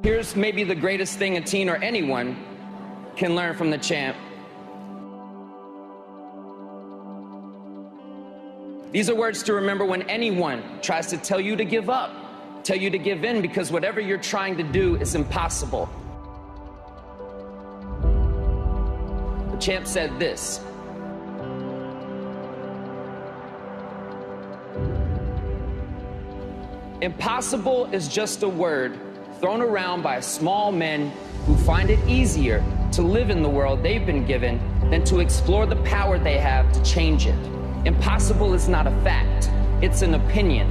Here's maybe the greatest thing a teen or anyone can learn from the champ. These are words to remember when anyone tries to tell you to give up, tell you to give in, because whatever you're trying to do is impossible. The champ said this: impossible is just a word thrown around by small men who find it easier to live in the world they've been given than to explore the power they have to change it. Impossible is not a fact, it's an opinion.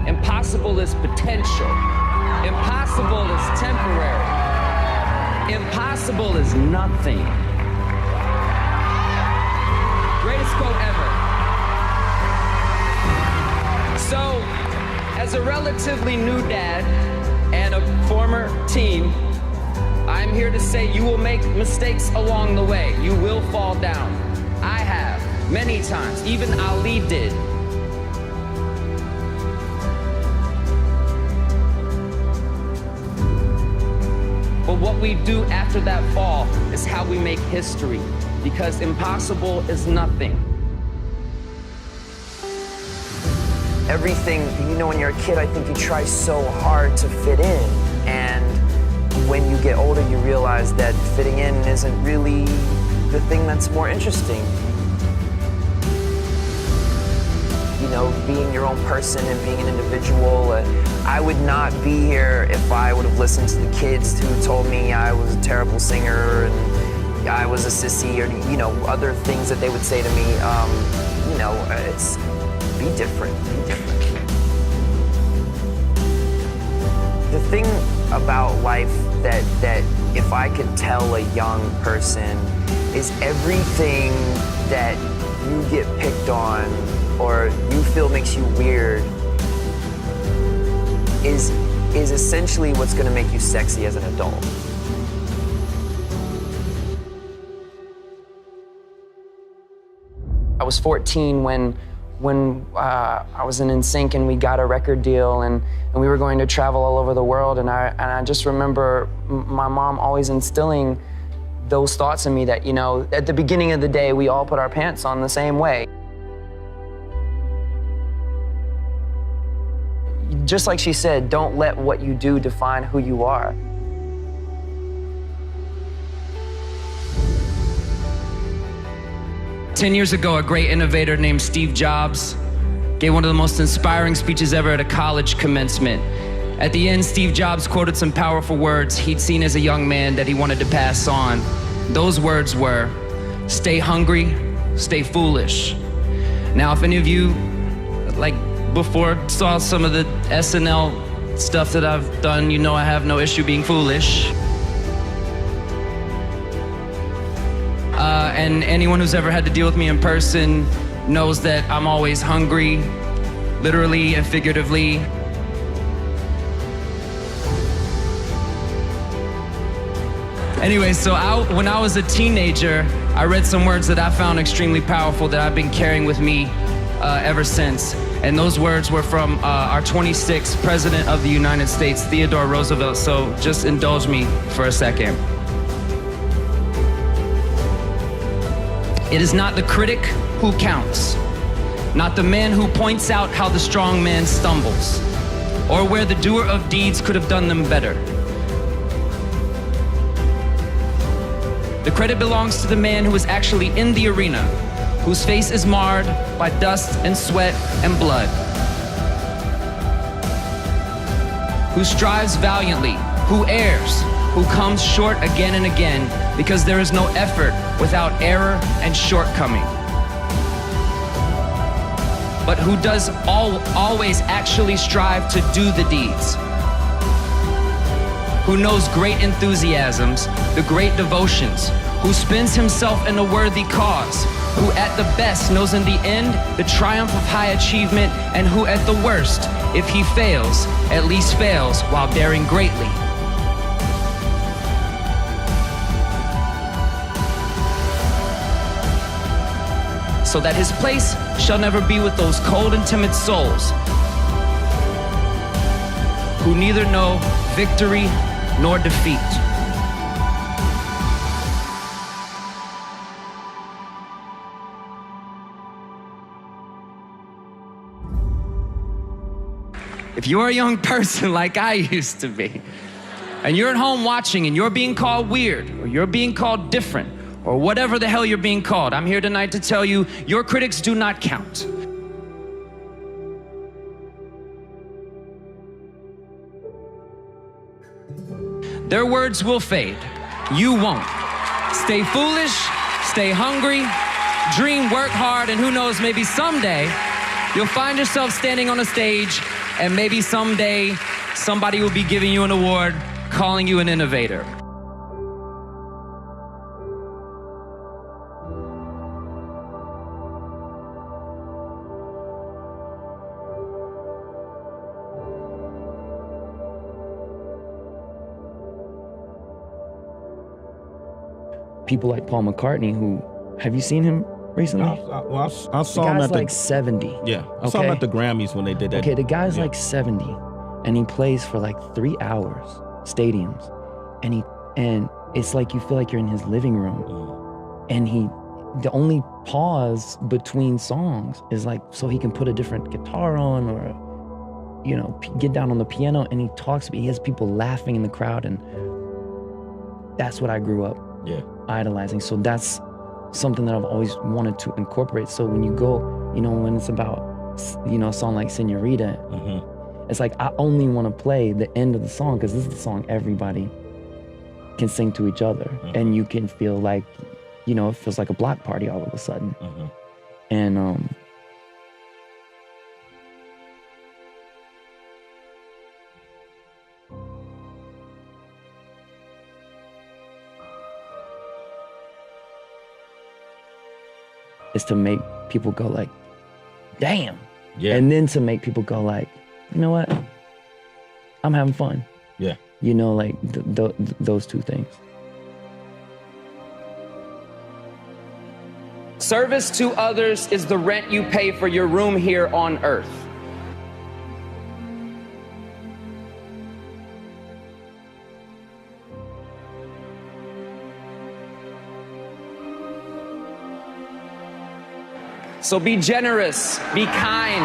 Impossible is potential. Impossible is temporary. Impossible is nothing. Greatest quote ever. So, as a relatively new dad and a former teen, I'm here to say you will make mistakes along the way. You will fall down. I have, many times. Even Ali did. But what we do after that fall is how we make history, because impossible is nothing. Everything, when you're a kid, I think you try so hard to fit in. And when you get older, you realize that fitting in isn't really the thing that's more interesting. Being your own person and being an individual. I would not be here if I would have listened to the kids who told me I was a terrible singer and I was a sissy, or, other things that they would say to me. It's be different, be different. The thing about life that if I could tell a young person is everything that you get picked on or you feel makes you weird is essentially what's going to make you sexy as an adult. I was 14 when I was in NSYNC and we got a record deal and we were going to travel all over the world, and I just remember my mom always instilling those thoughts in me that, at the beginning of the day, we all put our pants on the same way. Just like she said, don't let what you do define who you are. Ten years ago, a great innovator named Steve Jobs gave one of the most inspiring speeches ever at a college commencement. At the end, Steve Jobs quoted some powerful words he'd seen as a young man that he wanted to pass on. Those words were, "Stay hungry, stay foolish." Now, if any of you, before saw some of the SNL stuff that I've done, I have no issue being foolish. And anyone who's ever had to deal with me in person knows that I'm always hungry, literally and figuratively. Anyway, so when I was a teenager, I read some words that I found extremely powerful that I've been carrying with me ever since. And those words were from our 26th President of the United States, Theodore Roosevelt. So just indulge me for a second. It is not the critic who counts, not the man who points out how the strong man stumbles, or where the doer of deeds could have done them better. The credit belongs to the man who is actually in the arena, whose face is marred by dust and sweat and blood, who strives valiantly, who errs, who comes short again and again, because there is no effort without error and shortcoming, but who does always actually strive to do the deeds, who knows great enthusiasms, the great devotions, who spends himself in a worthy cause, who at the best knows in the end the triumph of high achievement, and who at the worst, if he fails, at least fails while daring greatly. So that his place shall never be with those cold and timid souls who neither know victory nor defeat. If you're a young person like I used to be, and you're at home watching and you're being called weird, or you're being called different, or whatever the hell you're being called, I'm here tonight to tell you, your critics do not count. Their words will fade. You won't. Stay foolish, stay hungry, dream, work hard, and who knows, maybe someday you'll find yourself standing on a stage, and maybe someday somebody will be giving you an award, calling you an innovator. People like Paul McCartney, who, have you seen him recently? I saw him the guy's at like 70. Yeah, I saw him at the Grammys when they did that. Okay, the guy's like 70, and he plays for like 3 hours, stadiums, and it's like you feel like you're in his living room, and the only pause between songs is like so he can put a different guitar on or, you know, get down on the piano, and he talks. He has people laughing in the crowd, and that's what I grew up idolizing. So that's something that I've always wanted to incorporate. So when you go, you know, when it's about, you know, a song like Senorita, it's like I only want to play the end of the song because this is the song everybody can sing to each other, and you can feel like, you know, it feels like a block party all of a sudden. And is to make people go like, damn. Yeah. And then to make people go like, you know what? I'm having fun. Yeah. You know, like those two things. Service to others is the rent you pay for your room here on earth. So be generous, be kind,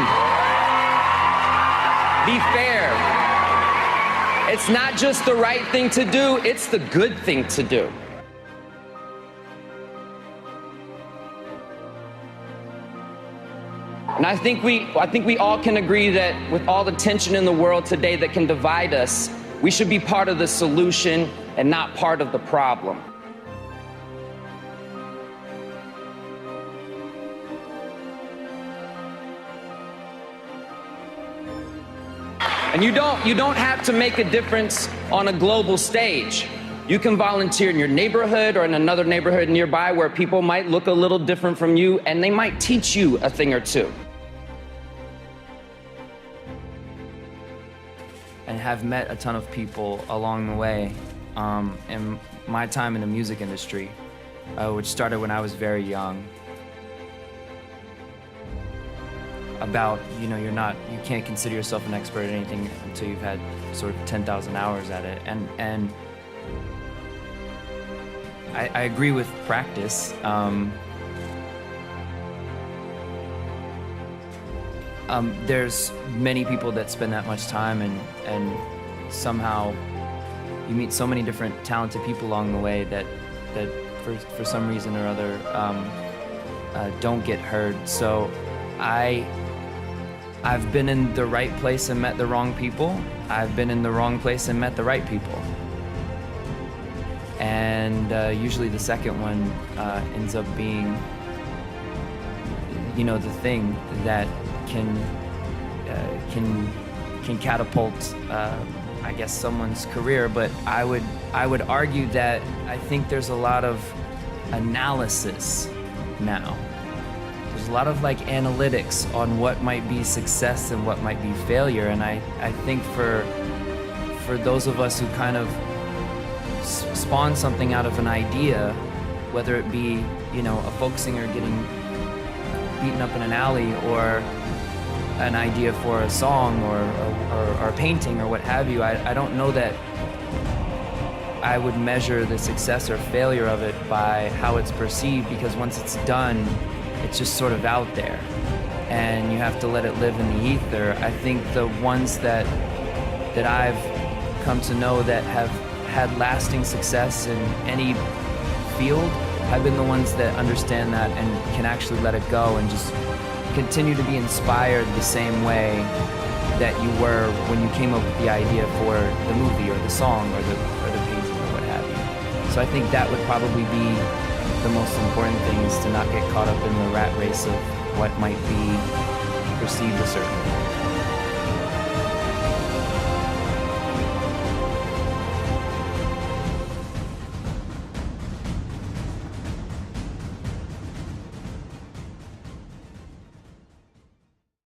be fair. It's not just the right thing to do, it's the good thing to do. And I think we all can agree that with all the tension in the world today that can divide us, we should be part of the solution and not part of the problem. And you don't have to make a difference on a global stage. You can volunteer in your neighborhood or in another neighborhood nearby where people might look a little different from you, and they might teach you a thing or two. And have met a ton of people along the way in my time in the music industry, which started when I was very young. About, you know, you can't consider yourself an expert at anything until you've had sort of 10,000 hours at it. And I agree with practice. There's many people that spend that much time and somehow you meet so many different talented people along the way that for some reason or other don't get heard. So I've been in the right place and met the wrong people. I've been in the wrong place and met the right people. And usually the second one ends up being, you know, the thing that can catapult, I guess, someone's career. But I would argue that I think there's a lot of analysis now. There's a lot of like analytics on what might be success and what might be failure. And I think for those of us who kind of spawn something out of an idea, whether it be, you know, a folk singer getting beaten up in an alley or an idea for a song or a painting or what have you, I don't know that I would measure the success or failure of it by how it's perceived, because once it's done, it's just sort of out there and you have to let it live in the ether. I think the ones that I've come to know that have had lasting success in any field have been the ones that understand that and can actually let it go and just continue to be inspired the same way that you were when you came up with the idea for the movie or the song or the painting or what have you. So I think that would probably be the most important thing, is to not get caught up in the rat race of what might be perceived a certain way.